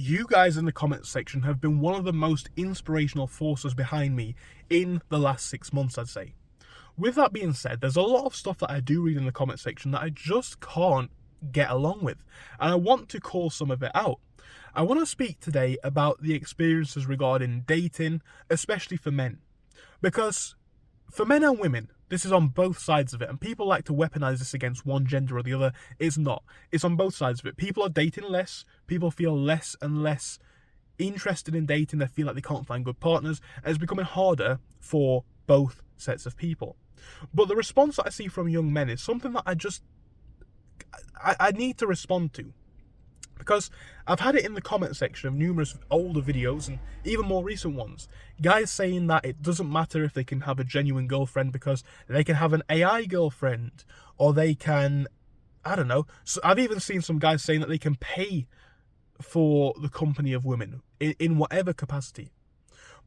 you guys in the comments section have been one of the most inspirational forces behind me in the last 6 months, I'd say. With that being said, there's a lot of stuff that I do read in the comment section that I just can't get along with, and I want to call some of it out. I want to speak today about the experiences regarding dating, especially for men. Because for men and women, this is on both sides of it, and people like to weaponize this against one gender or the other. It's not. It's on both sides of it. People are dating less, people feel less and less interested in dating, they feel like they can't find good partners, and it's becoming harder for both sets of people. But the response that I see from young men is something that I need to respond to. Because I've had it in the comment section of numerous older videos and even more recent ones. Guys saying that it doesn't matter if they can have a genuine girlfriend because they can have an AI girlfriend. Or they can, I don't know. So I've even seen some guys saying that they can pay for the company of women in whatever capacity.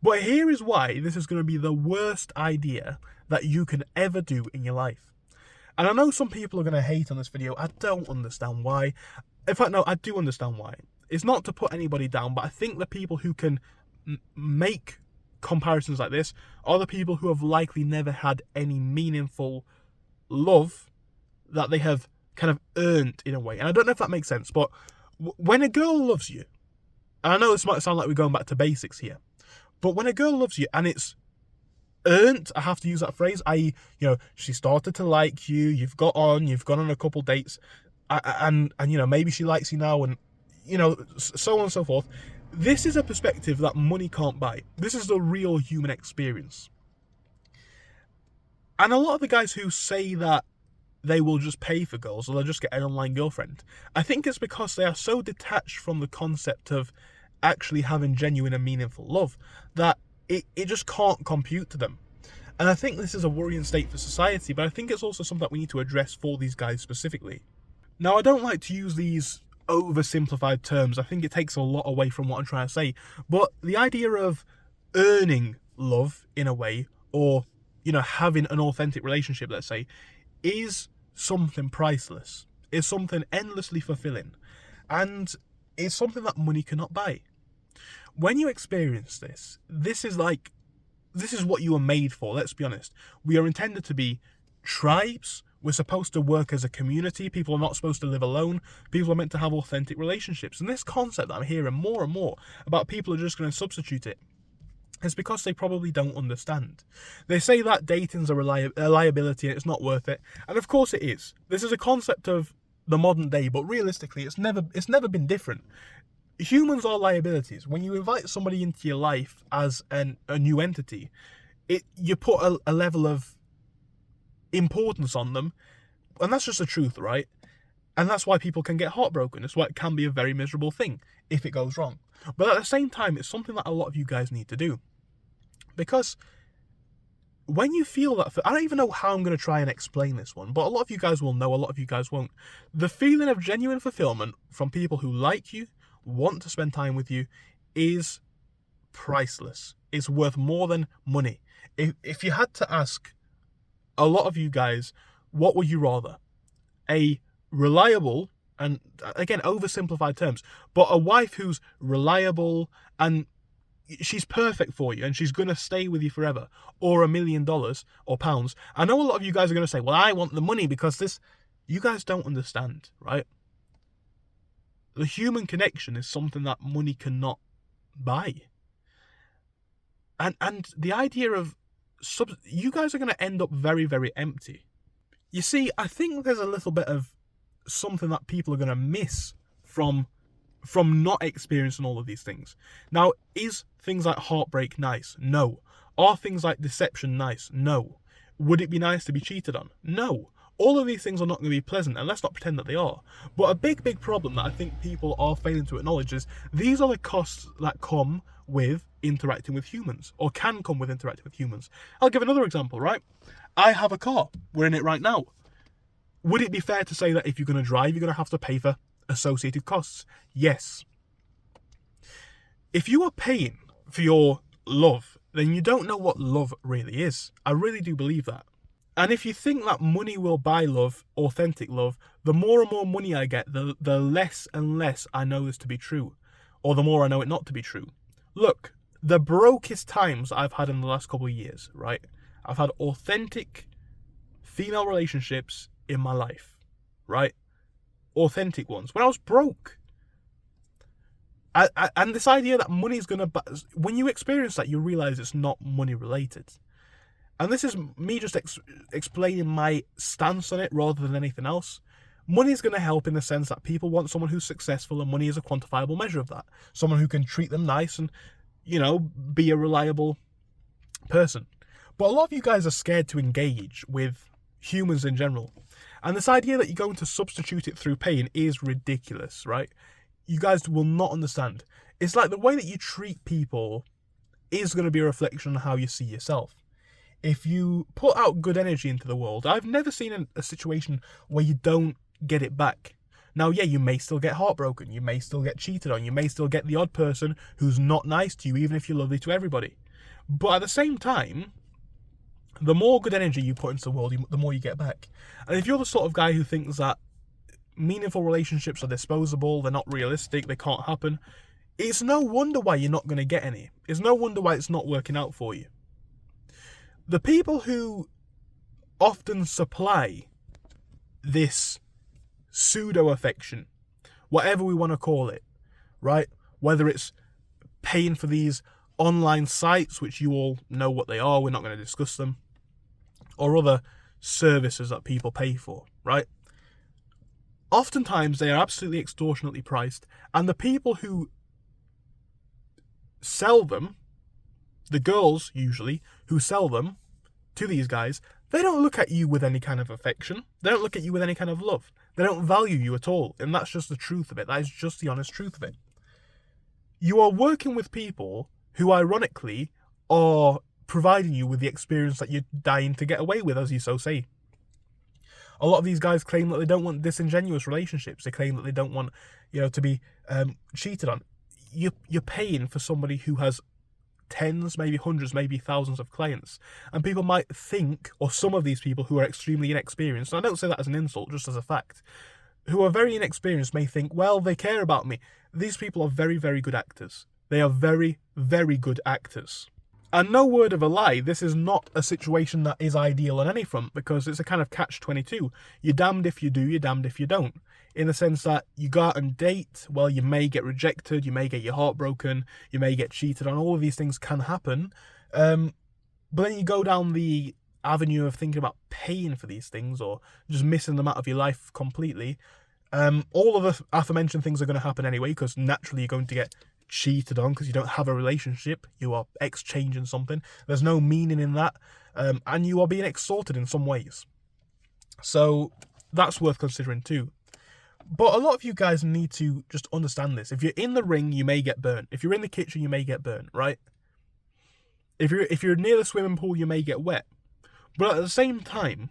But here is why this is going to be the worst idea that you can ever do in your life. And I know some people are going to hate on this video. I don't understand why. In fact, no, I do understand why. It's not to put anybody down, but I think the people who can make comparisons like this are the people who have likely never had any meaningful love that they have kind of earned in a way. And I don't know if that makes sense, but when a girl loves you, and I know this might sound like we're going back to basics here, but when a girl loves you and it's earned, I have to use that phrase, i.e., she started to like you, you've gone on a couple dates, and maybe she likes you now, and so on and so forth. This is a perspective that money can't buy. This is the real human experience. And a lot of the guys who say that they will just pay for girls or they'll just get an online girlfriend, I think it's because they are so detached from the concept of actually having genuine and meaningful love that it just can't compute to them. And I think this is a worrying state for society, but I think it's also something that we need to address for these guys specifically. Now, I don't like to use these oversimplified terms. I think it takes a lot away from what I'm trying to say. But the idea of earning love in a way, or, having an authentic relationship, let's say, is something priceless. It's something endlessly fulfilling. And it's something that money cannot buy. When you experience this, this is what you are made for, let's be honest. We are intended to be tribes. We're supposed to work as a community. People are not supposed to live alone. People are meant to have authentic relationships. And this concept that I'm hearing more and more about people are just going to substitute it is because they probably don't understand. They say that dating's a liability and it's not worth it. And of course it is. This is a concept of the modern day, but realistically, it's never been different. Humans are liabilities. When you invite somebody into your life as a new entity, you put a level of importance on them, and that's just the truth, right? And that's why people can get heartbroken. It's why it can be a very miserable thing if it goes wrong. But at the same time, it's something that a lot of you guys need to do, because when you feel that, I don't even know how I'm going to try and explain this one, but a lot of you guys will know, a lot of you guys won't. The feeling of genuine fulfillment from people who like you, want to spend time with you, is priceless. It's worth more than money. If you had to ask a lot of you guys, what would you rather? A reliable, and again, oversimplified terms, but a wife who's reliable and she's perfect for you and she's going to stay with you forever, or $1 million or pounds? I know a lot of you guys are going to say, well, I want the money because this. You guys don't understand, right? The human connection is something that money cannot buy. And the idea of you guys are going to end up very, very empty. You see, I think there's a little bit of something that people are going to miss from not experiencing all of these things. Now, is things like heartbreak nice? No. Are things like deception nice? No. Would it be nice to be cheated on? No. All of these things are not going to be pleasant, and let's not pretend that they are. But a big, big problem that I think people are failing to acknowledge is these are the costs that come with interacting with humans, or can come with interacting with humans. I'll give another example, right? I have a car. We're in it right now. Would it be fair to say that if you're going to drive, you're going to have to pay for associated costs? Yes. If you are paying for your love, then you don't know what love really is. I really do believe that. And if you think that money will buy love, authentic love, the more and more money I get, the less and less I know this to be true. or the more I know it not to be true. Look, the brokest times I've had in the last couple of years, right? I've had authentic female relationships in my life, right? Authentic ones. When I was broke. And this idea that money's going to... When you experience that, you realise it's not money related. And this is me just explaining my stance on it rather than anything else. Money is going to help in the sense that people want someone who's successful, and money is a quantifiable measure of that. Someone who can treat them nice and, be a reliable person. But a lot of you guys are scared to engage with humans in general. And this idea that you're going to substitute it through pain is ridiculous, right? You guys will not understand. It's like the way that you treat people is going to be a reflection on how you see yourself. If you put out good energy into the world, I've never seen a situation where you don't get it back. Now, yeah, you may still get heartbroken, you may still get cheated on, you may still get the odd person who's not nice to you, even if you're lovely to everybody. But at the same time, the more good energy you put into the world, the more you get back. And if you're the sort of guy who thinks that meaningful relationships are disposable, they're not realistic, they can't happen, it's no wonder why you're not going to get any. It's no wonder why it's not working out for you. The people who often supply this pseudo-affection, whatever we want to call it, right? Whether it's paying for these online sites, which you all know what they are, we're not going to discuss them, or other services that people pay for, right? Oftentimes they are absolutely extortionately priced, and the people who sell them, the girls usually, who sell them to these guys, they don't look at you with any kind of affection. They don't look at you with any kind of love. They don't value you at all. And that's just the truth of it. That is just the honest truth of it. You are working with people who, ironically, are providing you with the experience that you're dying to get away with, as you so say. A lot of these guys claim that they don't want disingenuous relationships. They claim that they don't want, to be cheated on. You're paying for somebody who has tens, maybe hundreds, maybe thousands of clients. And people might think, or some of these people who are extremely inexperienced, and I don't say that as an insult, just as a fact, who are very inexperienced may think, well, they care about me. These people are very, very good actors. They are very, very good actors. And no word of a lie, this is not a situation that is ideal on any front, because it's a kind of catch-22. You're damned if you do, you're damned if you don't. In the sense that you go out and date, well, you may get rejected, you may get your heart broken, you may get cheated on, all of these things can happen. But then you go down the avenue of thinking about paying for these things, or just missing them out of your life completely. All of the aforementioned things are going to happen anyway, because naturally you're going to get cheated on because you don't have a relationship, you are exchanging something, there's no meaning in that, and you are being extorted in some ways. So that's worth considering too. But a lot of you guys need to just understand this. If you're in the ring, you may get burnt. If you're in the kitchen, you may get burnt, right? If you're near the swimming pool, you may get wet. But at the same time,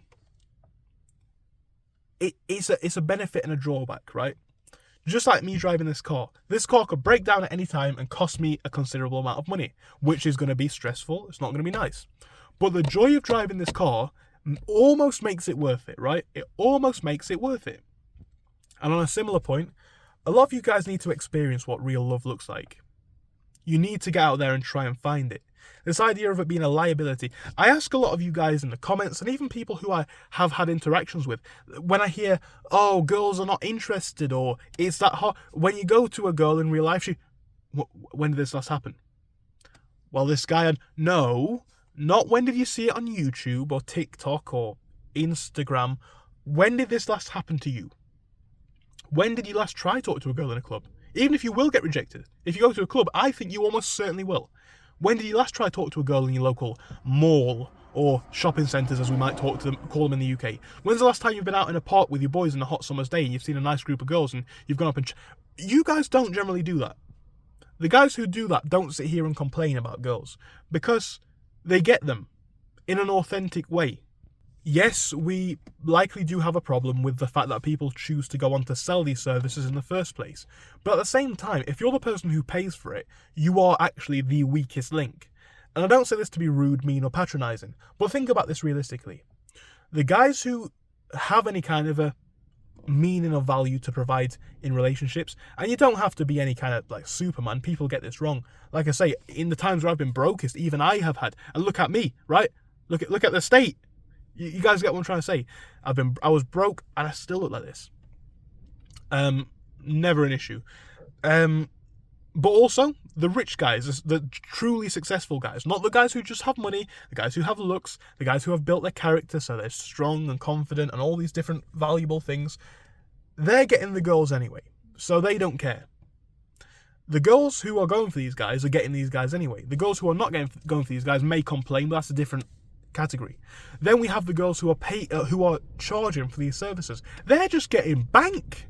it's a benefit and a drawback, right? Just like me driving this car. This car could break down at any time and cost me a considerable amount of money, which is going to be stressful. It's not going to be nice. But the joy of driving this car almost makes it worth it, right? It almost makes it worth it. And on a similar point, a lot of you guys need to experience what real love looks like. You need to get out there and try and find it. This idea of it being a liability. I ask a lot of you guys in the comments, and even people who I have had interactions with, when I hear, oh, girls are not interested, or it's that hard. When you go to a girl in real life, when did this last happen? Well, this guy, no, not when did you see it on YouTube or TikTok or Instagram. When did this last happen to you? When did you last try to talk to a girl in a club? Even if you will get rejected. If you go to a club, I think you almost certainly will. When did you last try to talk to a girl in your local mall or shopping centres, as we might call them in the UK? When's the last time you've been out in a park with your boys on a hot summer's day and you've seen a nice group of girls and you've gone up and... You guys don't generally do that. The guys who do that don't sit here and complain about girls, because they get them in an authentic way. Yes, we likely do have a problem with the fact that people choose to go on to sell these services in the first place. But at the same time, if you're the person who pays for it, you are actually the weakest link. And I don't say this to be rude, mean, or patronising, but think about this realistically. The guys who have any kind of a meaning or value to provide in relationships. And you don't have to be any kind of like Superman. People get this wrong. Like I say, in the times where I've been brokest, even I have had. And look at me, right? Look at the state. You guys get what I'm trying to say. I was broke and I still look like this. Never an issue. But also the rich guys, the truly successful guys, not the guys who just have money, the guys who have looks, the guys who have built their character so they're strong and confident and all these different valuable things. They're getting the girls anyway, so they don't care. The girls who are going for these guys are getting these guys anyway. The girls who are not going for these guys may complain, but that's a different category. Then we have the girls who are charging for these services. They're just getting bank.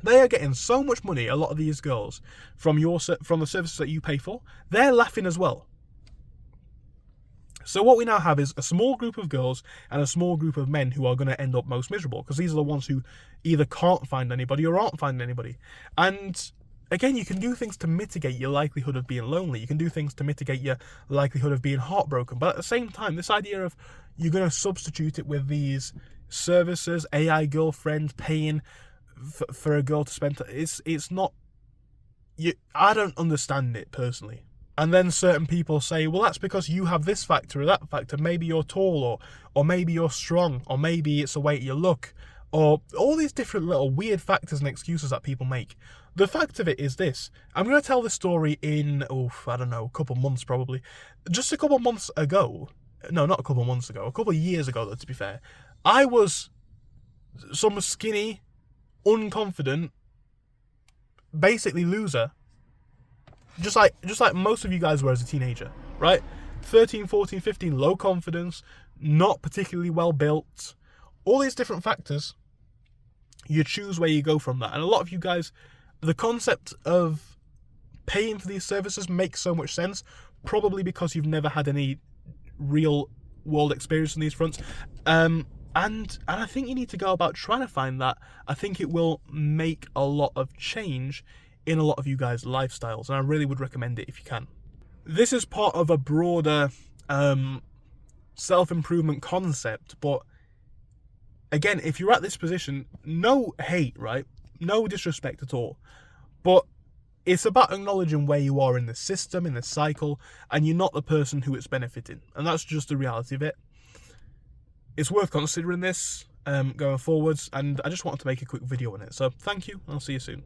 They are getting so much money, a lot of these girls, from the services that you pay for. They're laughing as well. So what we now have is a small group of girls and a small group of men who are going to end up most miserable, because these are the ones who either can't find anybody or aren't finding anybody. And again, you can do things to mitigate your likelihood of being lonely. You can do things to mitigate your likelihood of being heartbroken. But at the same time, this idea of you're going to substitute it with these services, AI girlfriend, paying for a girl to spend, it's not. I don't understand it personally. And then certain people say, well, that's because you have this factor or that factor. Maybe you're tall, or maybe you're strong, or maybe it's the way you look, or all these different little weird factors and excuses that people make. The fact of it is this. I'm going to tell this story in, I don't know, a couple months probably. Just a couple months ago. No, not a couple months ago. A couple of years ago, though, to be fair. I was some skinny, unconfident, basically loser. Just like most of you guys were as a teenager, right? 13, 14, 15, low confidence, not particularly well built. All these different factors. You choose where you go from that. And a lot of you guys, the concept of paying for these services makes so much sense, probably because you've never had any real world experience on these fronts. And I think you need to go about trying to find that. I think it will make a lot of change in a lot of you guys' lifestyles, and I really would recommend it if you can. This is part of a broader self-improvement concept, but again, if you're at this position, no hate, right? No disrespect at all. But it's about acknowledging where you are in the system, in the cycle, and you're not the person who it's benefiting. And that's just the reality of it. It's worth considering this going forwards, and I just wanted to make a quick video on it. So thank you, and I'll see you soon.